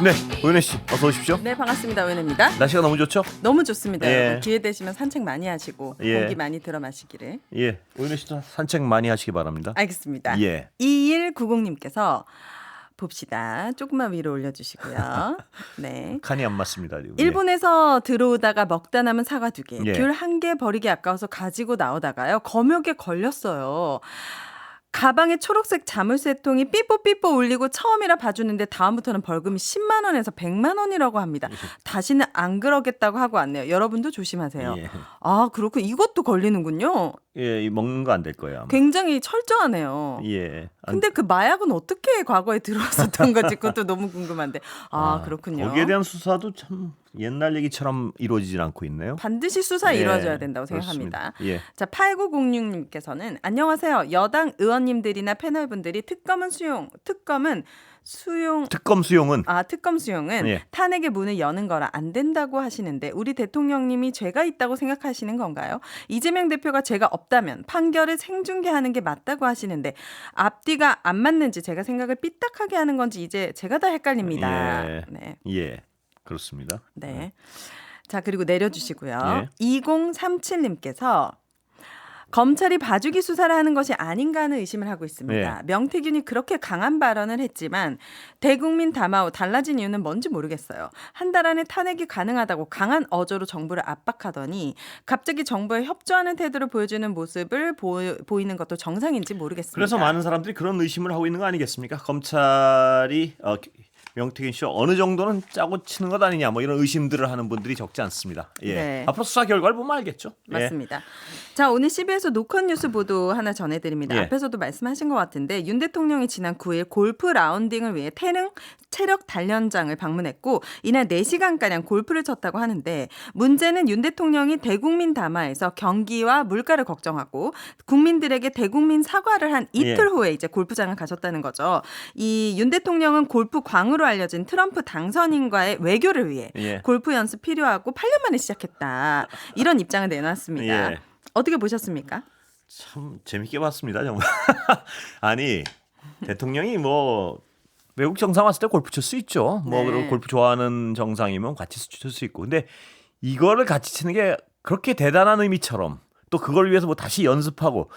네, 오윤혜 씨 어서 오십시오. 네, 반갑습니다. 오윤혜입니다. 날씨가 너무 좋죠? 너무 좋습니다. 예. 여러분. 기회 되시면 산책 많이 하시고 예. 공기 많이 들어 마시기를. 예, 오윤혜 씨도 산책 많이 하시기 바랍니다. 알겠습니다. 예. 2190님께서 봅시다. 조금만 위로 올려주시고요. 네. 칸이 안 맞습니다. 지금. 일본에서 들어오다가 먹다 남은 사과 2개, 예. 귤 1개 버리기 아까워서 가지고 나오다가요. 검역에 걸렸어요. 가방에 초록색 자물쇠통이 삐뽀삐뽀 울리고 처음이라 봐주는데 다음부터는 벌금이 10만 원에서 100만 원이라고 합니다. 다시는 안 그러겠다고 하고 왔네요. 여러분도 조심하세요. 예. 아, 그렇고 이것도 걸리는군요. 예, 먹는 거 안 될 거예요. 아마. 굉장히 철저하네요. 예. 근데 그 마약은 어떻게 과거에 들어왔었던 건지 그것도 너무 궁금한데. 그렇군요. 거기에 대한 수사도 참 옛날 얘기처럼 이루어지질 않고 있네요. 반드시 수사 예, 이루어져야 된다고 생각합니다. 그렇습니다. 예. 자, 8906님께서는 안녕하세요. 여당 의원님들이나 패널분들이 특검은 특검 수용은 예. 탄핵의 문을 여는 거라 안 된다고 하시는데 우리 대통령님이 죄가 있다고 생각하시는 건가요? 이재명 대표가 죄가 없다면 판결을 생중계하는 게 맞다고 하시는데 앞뒤가 안 맞는지 제가 생각을 삐딱하게 하는 건지 이제 제가 다 헷갈립니다. 예. 네. 예. 그렇습니다. 네. 자, 그리고 내려주시고요. 예. 2037님께서 검찰이 봐주기 수사를 하는 것이 아닌가 하는 의심을 하고 있습니다. 예. 명태균이 그렇게 강한 발언을 했지만 대국민 담화 후 달라진 이유는 뭔지 모르겠어요. 한 달 안에 탄핵이 가능하다고 강한 어조로 정부를 압박하더니 갑자기 정부에 협조하는 태도를 보여주는 모습을 보이는 것도 정상인지 모르겠습니다. 그래서 많은 사람들이 그런 의심을 하고 있는 거 아니겠습니까? 검찰이 명태균 씨 어느 정도는 짜고 치는 것 아니냐 뭐 이런 의심들을 하는 분들이 적지 않습니다. 예. 네. 앞으로 수사 결과를 보면 알겠죠. 맞습니다. 자, 오늘 CBS 노컷 뉴스 보도 하나 전해드립니다. 예. 앞에서도 말씀하신 것 같은데 윤 대통령이 지난 9일 골프 라운딩을 위해 체력 단련장을 방문했고 이날 4시간가량 골프를 쳤다고 하는데 문제는 윤 대통령이 대국민 담화에서 경기와 물가를 걱정하고 국민들에게 대국민 사과를 한 이틀 예. 후에 이제 골프장을 가셨다는 거죠. 이 윤 대통령은 골프 광으로 알려진 트럼프 당선인과의 외교를 위해 예. 골프 연습 필요하고 8년 만에 시작했다. 이런 입장을 내놨습니다. 예. 어떻게 보셨습니까? 참 재밌게 봤습니다 정말. 아니 대통령이 뭐 외국 정상 왔을 때 골프 칠 수 있죠. 뭐 네. 그리고 골프 좋아하는 정상이면 같이 칠 수 있고. 근데 이거를 같이 치는 게 그렇게 대단한 의미처럼 또 그걸 위해서 뭐 다시 연습하고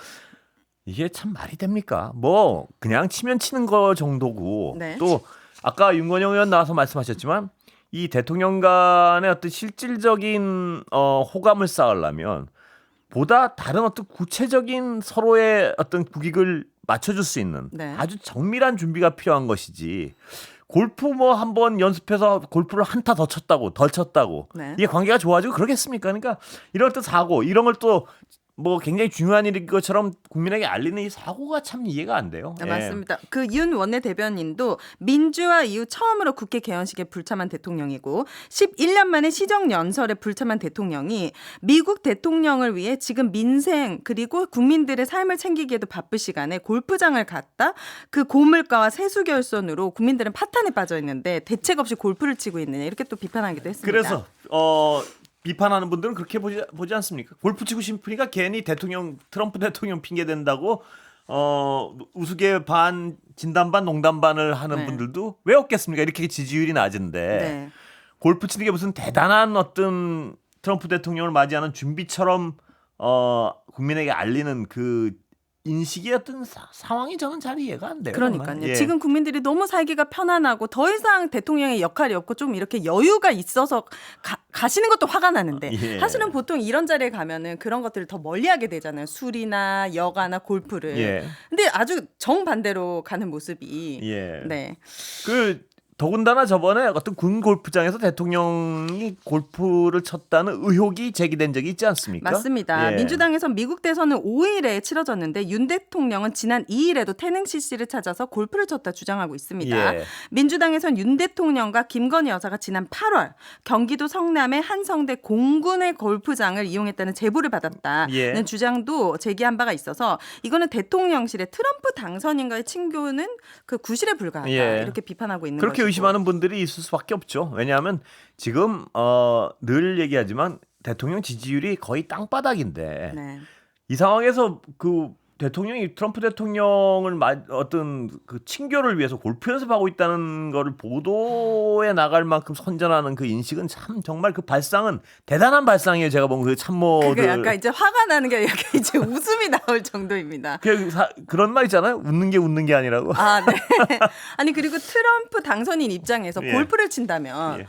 이게 참 말이 됩니까? 뭐 그냥 치면 치는 거 정도고 네. 또 아까 윤건영 의원 나와서 말씀하셨지만 이 대통령 간의 어떤 실질적인 호감을 쌓으려면 보다 다른 어떤 구체적인 서로의 어떤 국익을 맞춰줄 수 있는 네. 아주 정밀한 준비가 필요한 것이지 골프 뭐 한번 연습해서 골프를 한 타 더 쳤다고 네. 이게 관계가 좋아지고 그러겠습니까? 그러니까 이런 어떤 사고 이런 걸 또 뭐 굉장히 중요한 일인 것처럼 국민에게 알리는 이 사고가 참 이해가 안 돼요. 네, 예. 맞습니다. 그 윤 원내대변인도 민주화 이후 처음으로 국회 개헌식에 불참한 대통령이고 11년 만에 시정연설에 불참한 대통령이 미국 대통령을 위해 지금 민생 그리고 국민들의 삶을 챙기기에도 바쁠 시간에 골프장을 갔다 그 고물가와 세수결손으로 국민들은 파탄에 빠져 있는데 대책 없이 골프를 치고 있느냐 이렇게 또 비판하기도 했습니다. 그래서 비판하는 분들은 그렇게 보지 않습니까? 골프 치고 싶으니까 괜히 트럼프 대통령 핑계 댄다고 우스개 반 진담 반 농담 반을 하는 네. 분들도 왜 없겠습니까? 이렇게 지지율이 낮은데 네. 골프 치는 게 무슨 대단한 어떤 트럼프 대통령을 맞이하는 준비처럼 국민에게 알리는 그 인식의 어떤 상황이 저는 잘 이해가 안 돼요. 그러니까요. 정말. 예. 지금 국민들이 너무 살기가 편안하고 더 이상 대통령의 역할이 없고 좀 이렇게 여유가 있어서 가시는 것도 화가 나는데 예. 사실은 보통 이런 자리에 가면은 그런 것들을 더 멀리하게 되잖아요. 술이나 여가나 골프를. 예. 근데 아주 정반대로 가는 모습이. 예. 네. 더군다나 저번에 어떤 군 골프장에서 대통령이 골프를 쳤다는 의혹이 제기된 적이 있지 않습니까? 맞습니다. 예. 민주당에선 미국 대선은 5일에 치러졌는데 윤 대통령은 지난 2일에도 태능CC를 찾아서 골프를 쳤다 주장하고 있습니다. 예. 민주당에선 윤 대통령과 김건희 여사가 지난 8월 경기도 성남의 한성대 공군의 골프장을 이용했다는 제보를 받았다는 예. 주장도 제기한 바가 있어서 이거는 대통령실의 트럼프 당선인과의 친교는 그 구실에 불과하다 예. 이렇게 비판하고 있는 그렇게 것이고. 의심하는 분들이 있을 수밖에 없죠. 왜냐하면 지금 늘 얘기하지만 대통령 지지율이 거의 땅바닥인데 네. 이 상황에서 그 대통령이 트럼프 대통령을 어떤 그 친교를 위해서 골프 연습하고 있다는 거를 보도에 나갈 만큼 선전하는 그 인식은 참 정말 그 발상은 대단한 발상이에요. 제가 본 그 참모들. 그게 약간 이제 화가 나는 게 약간 이제 웃음이 나올 정도입니다. 그런 말 있잖아요. 웃는 게 아니라고. 아, 네. 아니 그리고 트럼프 당선인 입장에서 예. 골프를 친다면 예.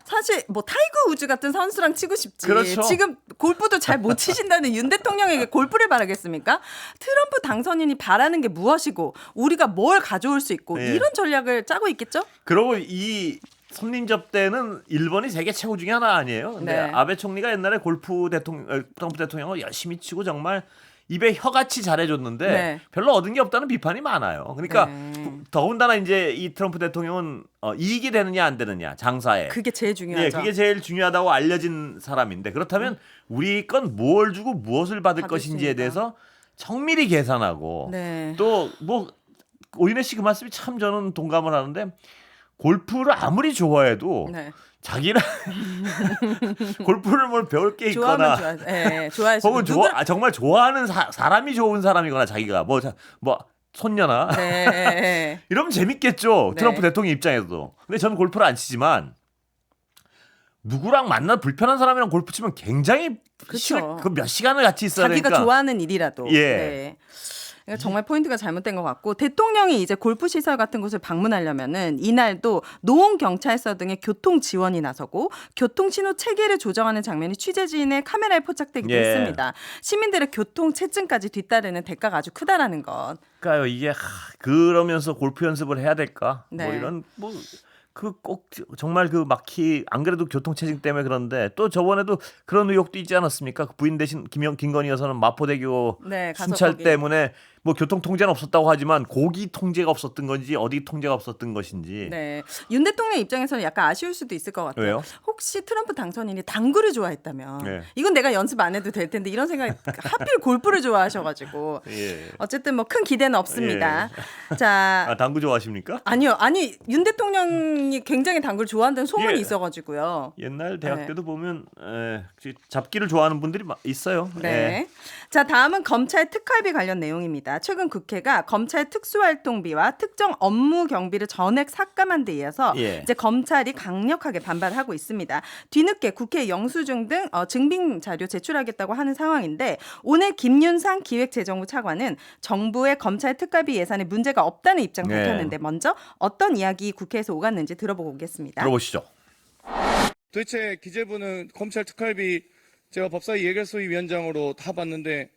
사실 뭐 타이거 우즈 같은 선수랑 치고 싶지. 그렇죠. 지금 골프도 잘 못 치신다는 윤 대통령에게 골프를 바라겠습니까? 트럼프 당선인이 바라는 게 무엇이고 우리가 뭘 가져올 수 있고 예. 이런 전략을 짜고 있겠죠? 그리고 이 손님 접대는 일본이 세계 최고 중에 하나 아니에요. 근데 네. 아베 총리가 옛날에 트럼프 대통령을 열심히 치고 정말 입에 혀같이 잘해줬는데 네. 별로 얻은 게 없다는 비판이 많아요. 그러니까 네. 더군다나 이제 이 트럼프 대통령은 이익이 되느냐 안 되느냐 장사에 그게 제일 중요하죠. 예, 그게 제일 중요하다고 알려진 사람인데 그렇다면 우리 건 뭘 주고 무엇을 받을 것인지에 있으니까. 대해서 정밀히 계산하고 네. 또 뭐 오윤혜 씨 그 말씀이 참 저는 동감을 하는데 골프를 아무리 좋아해도 네. 자기는 골프를 뭘 배울 게 좋아하면 있거나 좋아할 수 혹은 정말 좋아하는 사람이 좋은 사람이거나 자기가 뭐 손녀나 네. 이러면 재밌겠죠. 네. 트럼프 대통령 입장에서도. 근데 저는 골프를 안 치지만 누구랑 만나 불편한 사람이랑 골프 치면 굉장히 그쵸. 그 몇 시간을 같이 있어야 자기가 되니까. 좋아하는 일이라도. 예. 네. 그러니까 정말 포인트가 잘못된 것 같고 대통령이 이제 골프 시설 같은 곳을 방문하려면은 이날도 노원 경찰서 등의 교통 지원이 나서고 교통 신호 체계를 조정하는 장면이 취재진의 카메라에 포착되기도 예. 했습니다. 시민들의 교통 체증까지 뒤따르는 대가가 아주 크다라는 것. 그러니까요. 이게 그러면서 골프 연습을 해야 될까? 네. 뭐 이런 그 꼭 정말 그 막히 안 그래도 교통체증 때문에 그런데 또 저번에도 그런 의혹도 있지 않았습니까? 그 부인 대신 김건희 여사는 마포대교 네, 가서 순찰 거기. 때문에 뭐 교통 통제는 없었다고 하지만 고기 통제가 없었던 건지 어디 통제가 없었던 것인지. 네. 윤 대통령 입장에서는 약간 아쉬울 수도 있을 것 같아요. 왜요? 혹시 트럼프 당선인이 당구를 좋아했다면 네. 이건 내가 연습 안 해도 될 텐데 이런 생각이 하필 골프를 좋아하셔가지고 예. 어쨌든 뭐 큰 기대는 없습니다. 자. 당구 좋아하십니까? 아니요. 아니 윤 대통령이 굉장히 당구를 좋아한다는 소문이 예. 있어가지고요. 옛날 대학 네. 때도 보면 잡기를 좋아하는 분들이 있어요. 네. 자, 다음은 검찰 특활비 관련 내용입니다. 최근 국회가 검찰 특수활동비와 특정 업무 경비를 전액 삭감한 데 이어서 예. 이제 검찰이 강력하게 반발하고 있습니다. 뒤늦게 국회 영수증 등 증빙 자료 제출하겠다고 하는 상황인데 오늘 김윤상 기획재정부 차관은 정부의 검찰 특활비 예산에 문제가 없다는 입장 네. 밝혔는데 먼저 어떤 이야기 국회에서 오갔는지 들어보고 오겠습니다. 들어보시죠. 도대체 기재부는 검찰 특활비 제가 법사위 예결소위 위원장으로 다 봤는데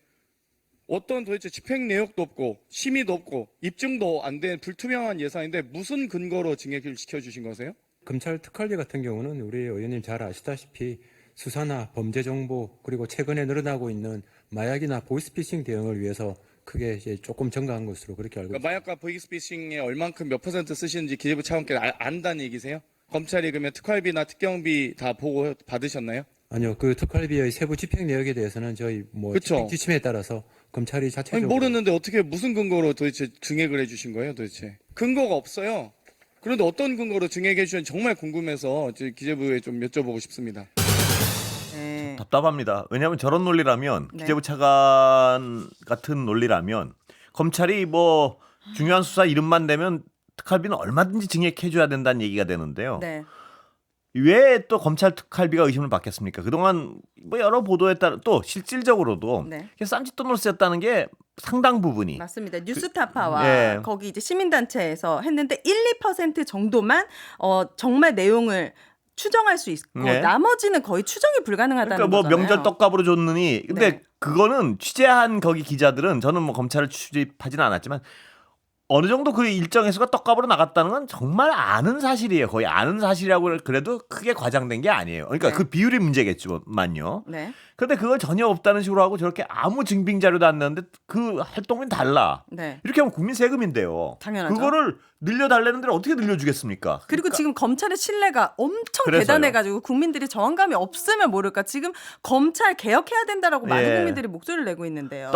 어떤 도대체 집행 내역도 없고 심의도 없고 입증도 안 된 불투명한 예산인데 무슨 근거로 증액을 시켜주신 거세요? 검찰 특활비 같은 경우는 우리 의원님 잘 아시다시피 수사나 범죄 정보 그리고 최근에 늘어나고 있는 마약이나 보이스피싱 대응을 위해서 크게 이제 조금 증가한 것으로 그렇게 알고 그러니까 있습니다. 마약과 보이스피싱에 얼만큼 몇 % 쓰시는지 기재부 차관께서 안다는 얘기세요? 검찰이 그러면 특활비나 특경비 다 보고 받으셨나요? 아니요, 그 특활비의 세부 집행 내역에 대해서는 저희 그쵸. 지침에 따라서 검찰이 아니 자체적으로 모르는데 어떻게 무슨 근거로 도대체 증액을 해주신 거예요 도대체? 근거가 없어요. 그런데 어떤 근거로 증액해 주셨는지 정말 궁금해서 기재부에 좀 여쭤보고 싶습니다. 네. 답답합니다. 왜냐하면 저런 논리라면 네. 기재부 차관 같은 논리라면 검찰이 뭐 중요한 수사 이름만 되면 특활비는 얼마든지 증액해줘야 된다는 얘기가 되는데요. 네. 왜 또 검찰 특활비가 의심을 받겠습니까? 그동안 뭐 여러 보도에 따라 또 실질적으로도 네. 쌈짓돈으로 쓰였다는 게 상당 부분이 맞습니다. 뉴스타파와 예. 거기 이제 시민단체에서 했는데 1~2% 정도만 정말 내용을 추정할 수 있고 네. 나머지는 거의 추정이 불가능하다는 그러니까 뭐 거잖아요. 명절 떡값으로 줬느니 근데 네. 그거는 취재한 거기 기자들은 저는 뭐 검찰을 출입하지는 않았지만 어느 정도 그 일정 횟수가 떡값으로 나갔다는 건 정말 아는 사실이에요. 거의 아는 사실이라고 그래도 크게 과장된 게 아니에요. 그러니까 네. 그 비율이 문제겠지만요. 네. 그런데 그걸 전혀 없다는 식으로 하고 저렇게 아무 증빙 자료도 안 내는데 그 활동은 달라. 네. 이렇게 하면 국민 세금인데요. 당연하죠. 그거를 늘려달라는 데를 어떻게 늘려주겠습니까? 그리고 그러니까 지금 검찰의 신뢰가 엄청 그래서요. 대단해가지고 국민들이 저항감이 없으면 모를까 지금 검찰 개혁해야 된다라고 많은 예. 국민들이 목소리를 내고 있는데요.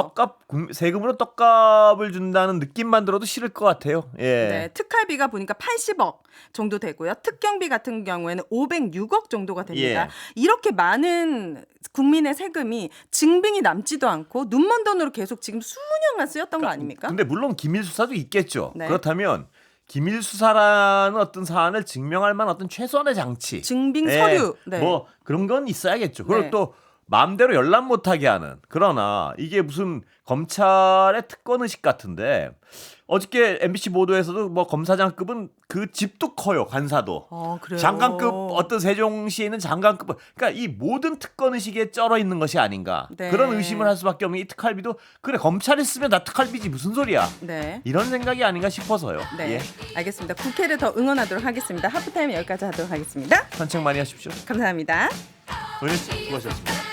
세금으로 떡값을 준다는 느낌만 들어도 싫을 것 같아요. 예. 네, 특활비가 보니까 80억 정도 되고요. 특경비 같은 경우에는 506억 정도가 됩니다. 예. 이렇게 많은 국민의 세금이 증빙이 남지도 않고 눈먼 돈으로 계속 지금 수년간 쓰였던 거 아닙니까? 근데 물론 기밀 수사도 있겠죠. 네. 그렇다면 기밀 수사라는 어떤 사안을 증명할 만한 어떤 최소한의 장치, 증빙 예, 서류. 네. 뭐 그런 건 있어야겠죠. 그리고 네. 또 마음대로 연락 못하게 하는. 그러나 이게 무슨 검찰의 특권 의식 같은데 어저께 MBC 보도에서도 뭐 검사장급은 그 집도 커요. 관사도. 그래요. 장관급 어떤 세종시에 있는 장관급 그러니까 이 모든 특권 의식에 쩔어 있는 것이 아닌가 네. 그런 의심을 할 수밖에 없는 이 특활비도 그래 검찰이 쓰면 다 특활비지 무슨 소리야 네. 이런 생각이 아닌가 싶어서요. 네. 예. 알겠습니다. 국회를 더 응원하도록 하겠습니다. 하프타임 여기까지 하도록 하겠습니다. 산책 많이 하십시오. 감사합니다. 오늘 수고하셨습니다.